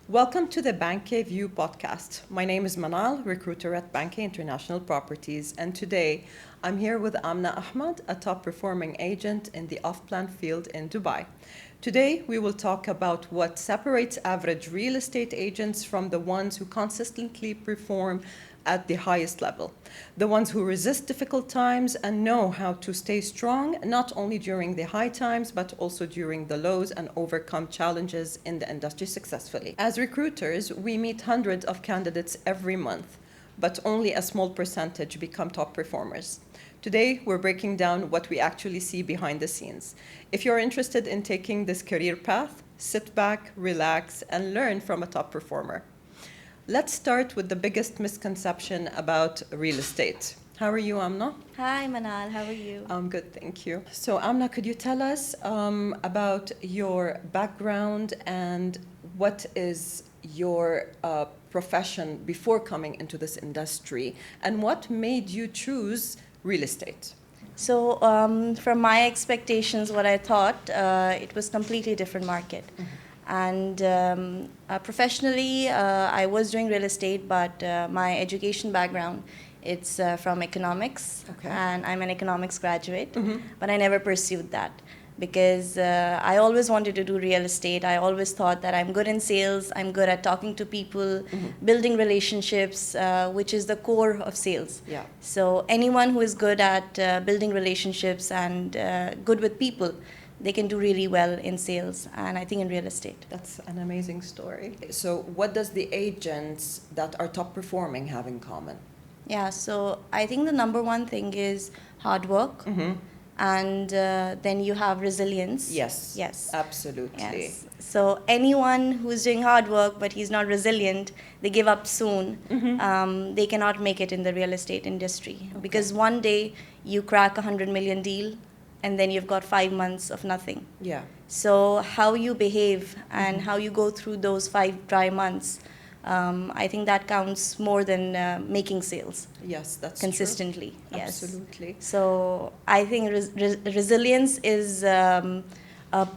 Welcome to the Banke View Podcast. My name is Manal, recruiter at Banke International Properties, and today I'm here with Aamna Ahmad, a top performing agent in the off-plan field in Dubai. Today we will talk about what separates average real estate agents from the ones who consistently perform at the highest level, the ones who resist difficult times and know how to stay strong not only during the high times but also during the lows and overcome challenges in the industry successfully. As recruiters, we meet hundreds of candidates every month, but only a small percentage become top performers. Today, we're breaking down what we actually see behind the scenes. If you're interested in taking this career path, sit back, relax, and learn from a top performer. Let's start with the biggest misconception about real estate. How are you, Aamna? Hi, Manal. How are you? I'm good, thank you. So, Aamna, could you tell us about your background and what is your profession before coming into this industry, and what made you choose real estate? So, from my expectations, what I thought, it was completely different market. Mm-hmm. And professionally, I was doing real estate, but my education background, it's from economics, okay. And I'm an economics graduate, mm-hmm. But I never pursued that because I always wanted to do real estate. I always thought that I'm good in sales, I'm good at talking to people, mm-hmm. building relationships, which is the core of sales. Yeah. So anyone who is good at building relationships and good with people, they can do really well in sales and I think in real estate. That's an amazing story. So what does the agents that are top performing have in common? Yeah, so I think the number one thing is hard work, mm-hmm. and then you have resilience. Yes. Yes. Absolutely. Yes. So anyone who's doing hard work but he's not resilient, they give up soon. Mm-hmm. They cannot make it in the real estate industry, okay. Because one day you crack a 100 million deal and then you've got 5 months of nothing. Yeah. So how you behave and mm-hmm. how you go through those 5 dry months, I think that counts more than making sales. Yes, that's consistently. True. Yes. Absolutely. So I think resilience is a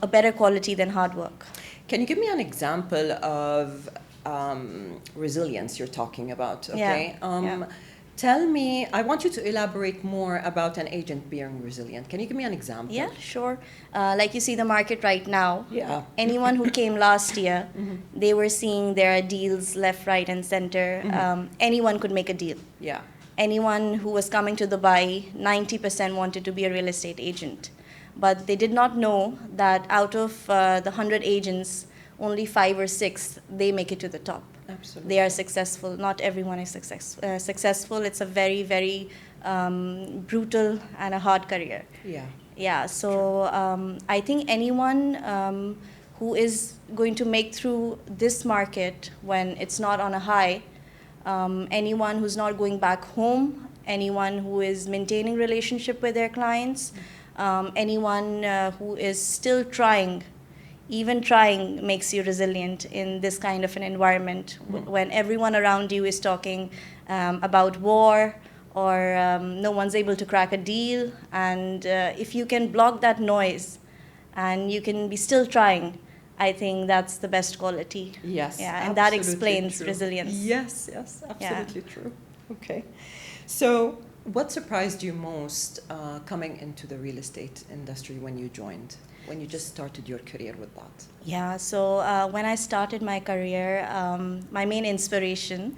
better quality than hard work. Can you give me an example of resilience you're talking about? Okay. Yeah. Tell me, I want you to elaborate more about an agent being resilient. Can you give me an example? Yeah, sure. Like you see the market right now. Yeah. Anyone who came last year, mm-hmm. they were seeing there are deals left, right, and center. Mm-hmm. Anyone could make a deal. Yeah. Anyone who was coming to Dubai, 90% wanted to be a real estate agent. But they did not know that out of the 100 agents, only 5 or 6, they make it to the top. Absolutely. They are successful. Not everyone is successful. It's a very, very brutal and a hard career. Yeah. Yeah. So I think anyone who is going to make through this market when it's not on a high, anyone who's not going back home, anyone who is maintaining relationship with their clients, anyone who is still trying. Even trying makes you resilient in this kind of an environment when everyone around you is talking about war or no one's able to crack a deal. And if you can block that noise and you can be still trying, I think that's the best quality. Yes, yeah, and that explains true. Resilience. Yes, absolutely yeah. True. Okay. So what surprised you most coming into the real estate industry when you joined? When you just started your career with that? Yeah, so when I started my career, my main inspiration,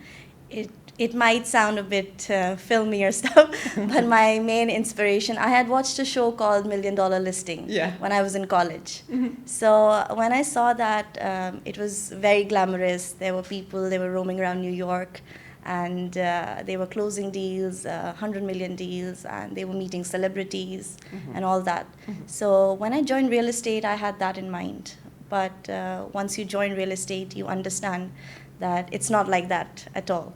it might sound a bit filmy or stuff, but my main inspiration, I had watched a show called $1 Million Listing when I was in college. Mm-hmm. So when I saw that, it was very glamorous. There were people, they were roaming around New York, and they were closing deals, 100 million deals, and they were meeting celebrities mm-hmm. and all that. Mm-hmm. So when I joined real estate, I had that in mind. But once you join real estate, you understand that it's not like that at all.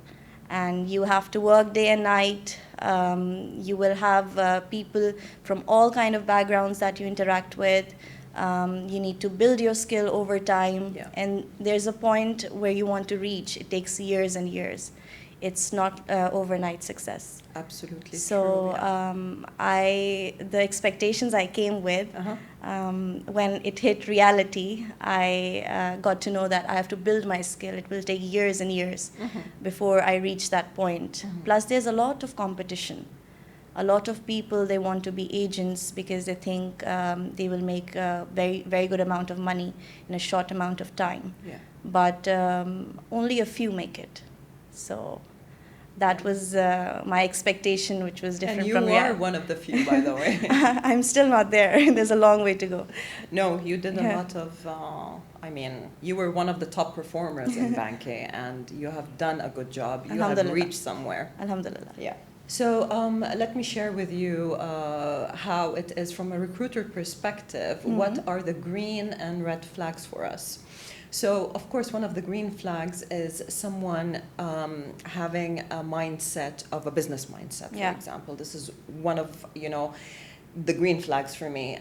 And you have to work day and night. You will have people from all kind of backgrounds that you interact with. You need to build your skill over time. Yeah. And there's a point where you want to reach. It takes years and years. it's not overnight success. Absolutely. So true, yeah. the expectations I came with, when it hit reality, I got to know that I have to build my skill. It will take years and years before I reach that point. Plus, there's a lot of competition. A lot of people, they want to be agents because they think they will make a very, very good amount of money in a short amount of time. Yeah. But only a few make it. So that was my expectation, which was different from reality. And you are one of the few, by the way. I'm still not there. There's a long way to go. No, you did a lot of, you were one of the top performers in Banke, and you have done a good job. You have reached somewhere. Alhamdulillah. Yeah. So let me share with you how it is from a recruiter perspective. What are the green and red flags for us? So, of course, one of the green flags is someone having a mindset of a business mindset, for example. This is one of, the green flags for me.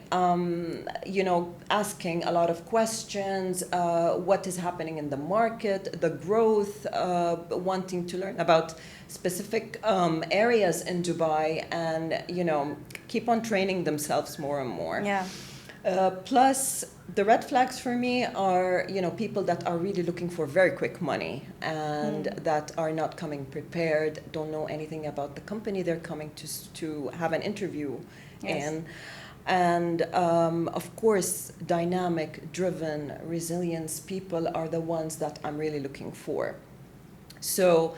Asking a lot of questions, what is happening in the market, the growth, wanting to learn about specific areas in Dubai and, keep on training themselves more and more. Yeah. Plus, the red flags for me are, people that are really looking for very quick money and that are not coming prepared, don't know anything about the company they're coming to have an interview in. And, of course, dynamic, driven, resilience people are the ones that I'm really looking for. So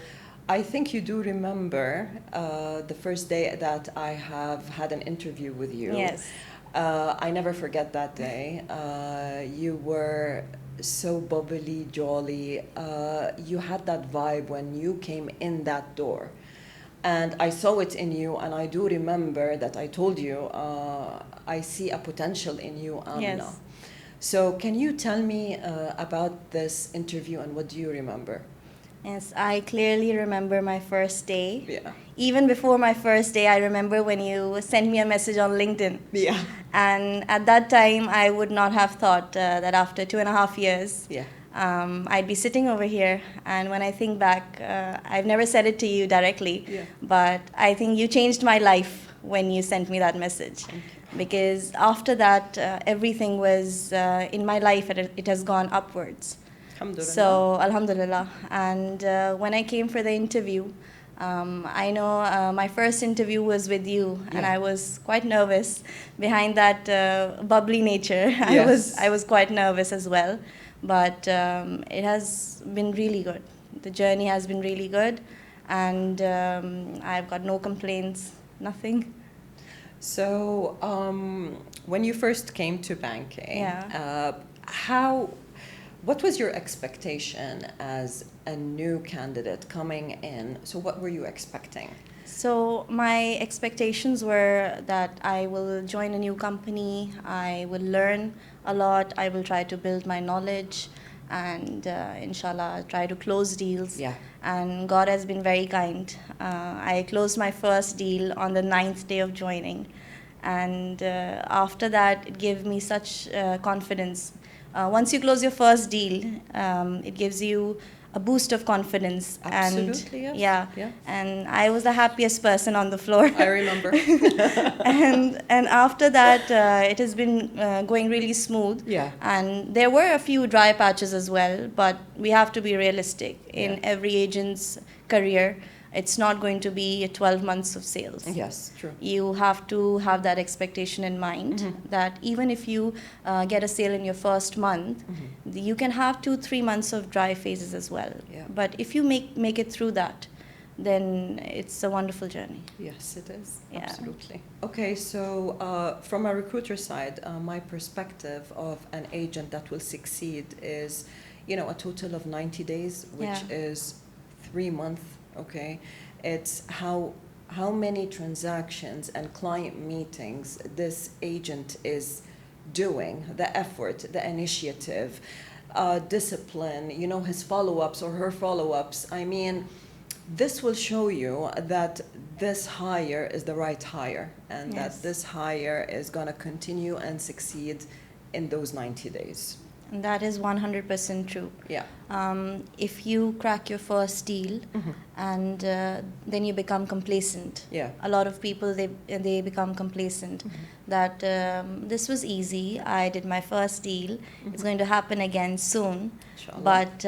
I think you do remember the first day that I have had an interview with you. Yes. I never forget that day. You were so bubbly, jolly. You had that vibe when you came in that door. And I saw it in you, and I do remember that I told you, I see a potential in you, Aamna. Yes. So can you tell me about this interview, and what do you remember? Yes, I clearly remember my first day. Yeah. Even before my first day, I remember when you sent me a message on LinkedIn. Yeah. And at that time, I would not have thought that after 2.5 years, I'd be sitting over here. And when I think back, I've never said it to you directly, but I think you changed my life when you sent me that message. Because after that, everything was in my life, it has gone upwards. Alhamdulillah. So, alhamdulillah. And when I came for the interview, I know my first interview was with you, and I was quite nervous. Behind that bubbly nature, I was quite nervous as well. But it has been really good. The journey has been really good, and I've got no complaints, nothing. So, when you first came to Banke, what was your expectation as a new candidate coming in? So what were you expecting? So my expectations were that I will join a new company, I will learn a lot, I will try to build my knowledge, and inshallah try to close deals. Yeah. And God has been very kind. I closed my first deal on the 9th day of joining. And after that, it gave me such confidence. Once you close your first deal, it gives you a boost of confidence. Absolutely, and yes. And I was the happiest person on the floor. I remember. and after that, it has been going really smooth. Yeah. And there were a few dry patches as well, but we have to be realistic. In every agent's career, it's not going to be 12 months of sales. Yes, true. You have to have that expectation in mind that even if you get a sale in your first month, you can have 2-3 months of dry phases as well. Yeah. But if you make it through that, then it's a wonderful journey. Yes, it is. Yeah. Absolutely. Okay, so from a recruiter side, my perspective of an agent that will succeed is, a total of 90 days, which is 3 months. Okay, it's how many transactions and client meetings this agent is doing, the effort, the initiative, discipline, his follow-ups or her follow-ups. I mean, this will show you that this hire is the right hire, and that this hire is going to continue and succeed in those 90 days. And that is 100% true. Yeah. If you crack your first deal and then you become complacent. Yeah. A lot of people, they become complacent that this was easy. I did my first deal. It's going to happen again soon. Inshallah. But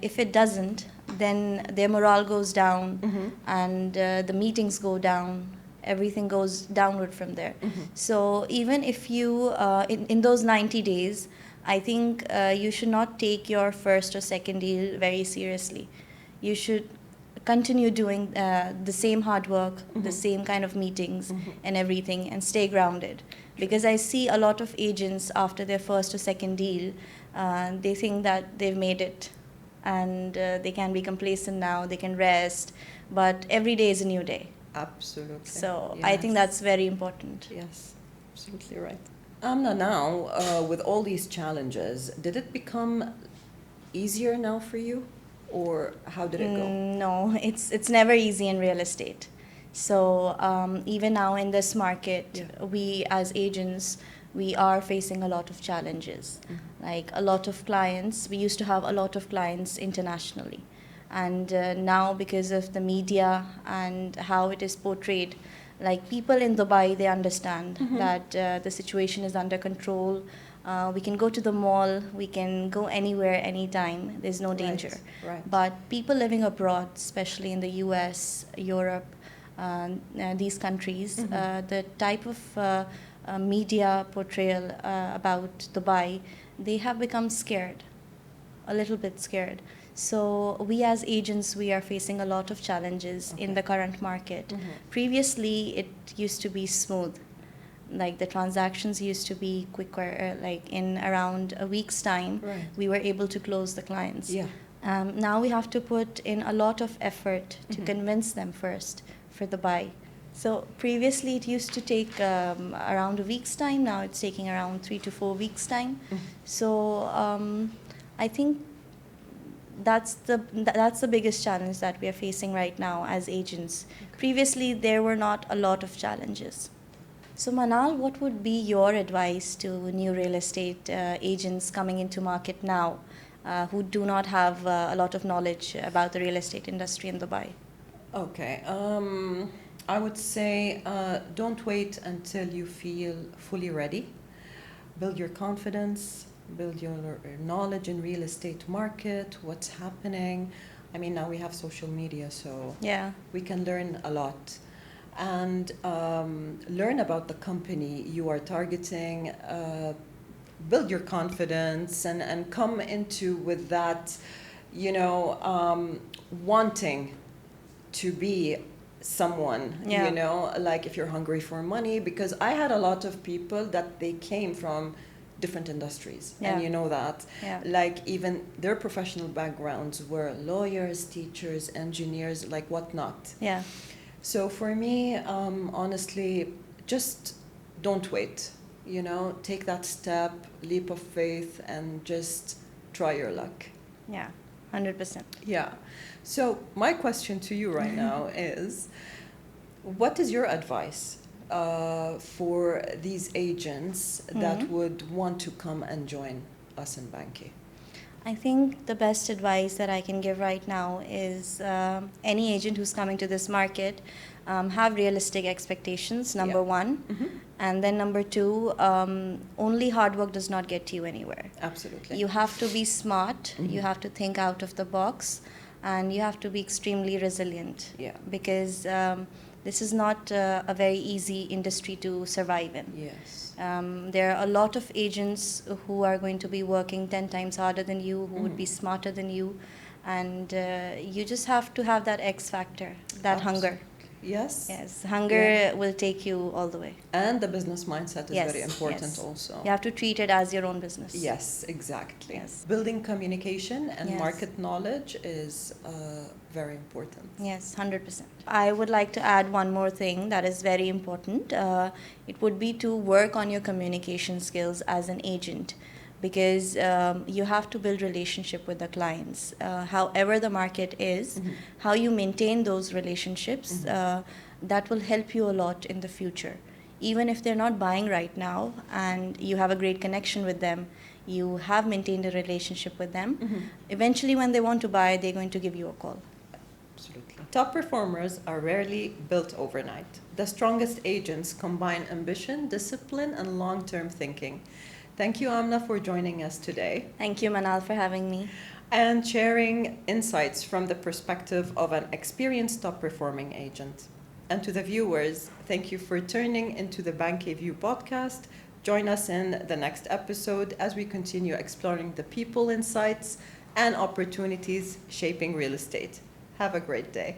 if it doesn't, then their morale goes down and the meetings go down. Everything goes downward from there. So even if you, in those 90 days, I think you should not take your first or second deal very seriously. You should continue doing the same hard work, the same kind of meetings and everything, and stay grounded. Because I see a lot of agents after their first or second deal, they think that they've made it and they can be complacent now, they can rest, but every day is a new day. Absolutely. So yes. I think that's very important. Yes, absolutely right. Aamna, now with all these challenges, did it become easier now for you, or how did it go? No, it's never easy in real estate. So even now in this market, we as agents, we are facing a lot of challenges. Like a lot of clients, we used to have a lot of clients internationally. And now because of the media and how it is portrayed, like people in Dubai, they understand that the situation is under control. We can go to the mall, we can go anywhere, anytime. There's no danger. Right. But people living abroad, especially in the US, Europe, these countries, the type of media portrayal about Dubai, they have become scared, a little bit scared. So we as agents, we are facing a lot of challenges in the current market. Previously, it used to be smooth. Like the transactions used to be quicker, like in around a week's time, we were able to close the clients. Yeah. Now we have to put in a lot of effort to convince them first for the buy. So previously it used to take around a week's time. Now it's taking around 3 to 4 weeks' time. So I think that's the biggest challenge that we are facing right now as agents. Previously, there were not a lot of challenges. So Manal, what would be your advice to new real estate agents coming into market now who do not have a lot of knowledge about the real estate industry in Dubai? Okay. I would say don't wait until you feel fully ready. Build your confidence. Build your knowledge in real estate market, what's happening. I mean, now we have social media, so we can learn a lot. And learn about the company you are targeting, build your confidence, and come into with that, wanting to be someone, like if you're hungry for money, because I had a lot of people that they came from different industries, and you know that, like even their professional backgrounds were lawyers, teachers, engineers, like whatnot. So for me, honestly, just don't wait, take that step, leap of faith, and just try your luck. 100%. So my question to you right now is, what is your advice for these agents that would want to come and join us in Banke? I think the best advice that I can give right now is any agent who's coming to this market, have realistic expectations, number one. And then number two, only hard work does not get you anywhere. Absolutely. You have to be smart, you have to think out of the box, and you have to be extremely resilient. Because this is not a very easy industry to survive in. There are a lot of agents who are going to be working 10 times harder than you, who would be smarter than you, and you just have to have that X factor, that hunger. Hunger will take you all the way. And the business mindset is very important also. You have to treat it as your own business. Yes, exactly. Building communication and market knowledge is very important. 100%. I would like to add one more thing that is very important. It would be to work on your communication skills as an agent, because you have to build relationship with the clients. However the market is, how you maintain those relationships, that will help you a lot in the future. Even if they're not buying right now and you have a great connection with them, you have maintained a relationship with them. Eventually, when they want to buy, they're going to give you a call. Absolutely. Top performers are rarely built overnight. The strongest agents combine ambition, discipline, and long-term thinking. Thank you, Aamna, for joining us today. Thank you, Manal, for having me. And sharing insights from the perspective of an experienced top-performing agent. And to the viewers, thank you for tuning into the Banke View Podcast. Join us in the next episode as we continue exploring the people, insights, and opportunities shaping real estate. Have a great day.